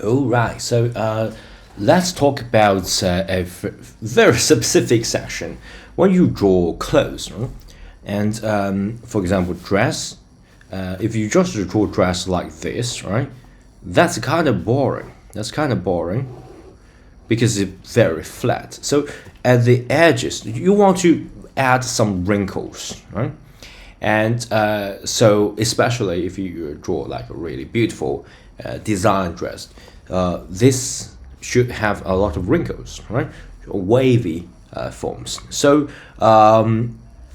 All right, so let's talk about very specific section. When you draw clothes, right? And for example, dress. If you just draw dress like this, right? That's kind of boring. That's kind of boring because it's very flat. So at the edges, you want to add some wrinkles, right? And so especially if you draw like a really beautiful design dress, this should have a lot of wrinkles, right? Wavy forms. So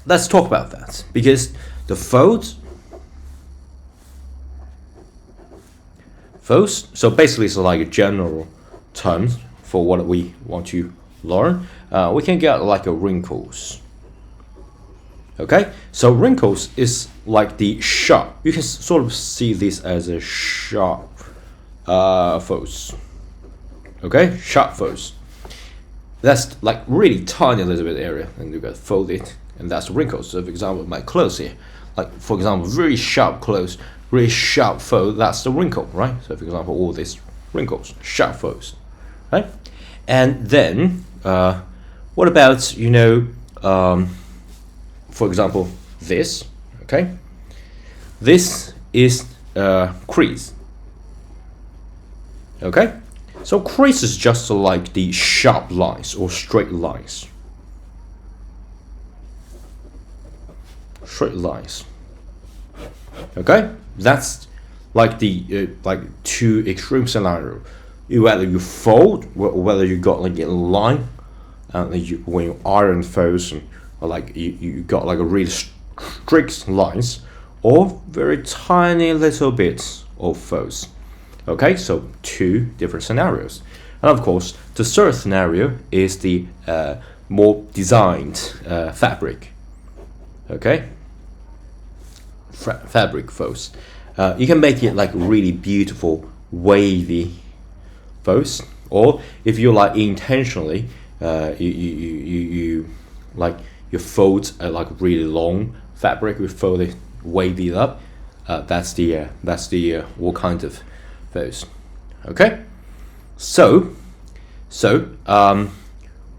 let's talk about that, because the folds, so basically it's like a general terms for what we want to learn. We can get like a wrinkles. Okay, so wrinkles is like the sharp. You can sort of see this as a sharp folds. Okay, sharp folds. That's like really tiny little bit area, and you got fold it, and that's wrinkles. So for example, my clothes here, like for example, very sharp clothes, really sharp fold. That's the wrinkle, right? So for example, all these wrinkles, sharp folds, right? And then what about for example, this, okay? This is crease, okay? So crease is just like the sharp lines or straight lines. Straight lines, okay? That's like the like two extreme scenario. Whether you fold or whether you got like a line, and when you iron folds, or like you got like a really strict lines, or very tiny little bits of folds. Okay, so two different scenarios. And of course, the third scenario is the more designed fabric. Okay, fabric folds. You can make it like really beautiful wavy folds, or if you like intentionally, you like your folds are like really long fabric, we fold it wavy up. That's the what kind of folds. Okay, so what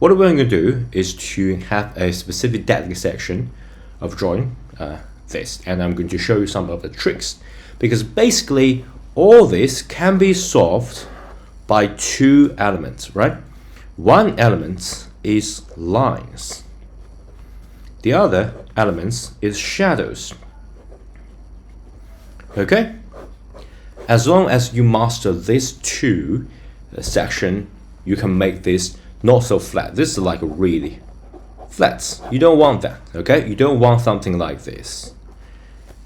we're going to do is to have a specific dedicated section of drawing this, and I'm going to show you some of the tricks, because basically all this can be solved by two elements, right? One element is lines. The other elements is shadows. Okay? As long as you master these two section, you can make this not so flat. This is like really flat. You don't want that, okay? You don't want something like this.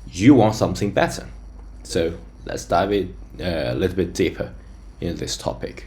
You want something better. So let's dive in a little bit deeper in this topic.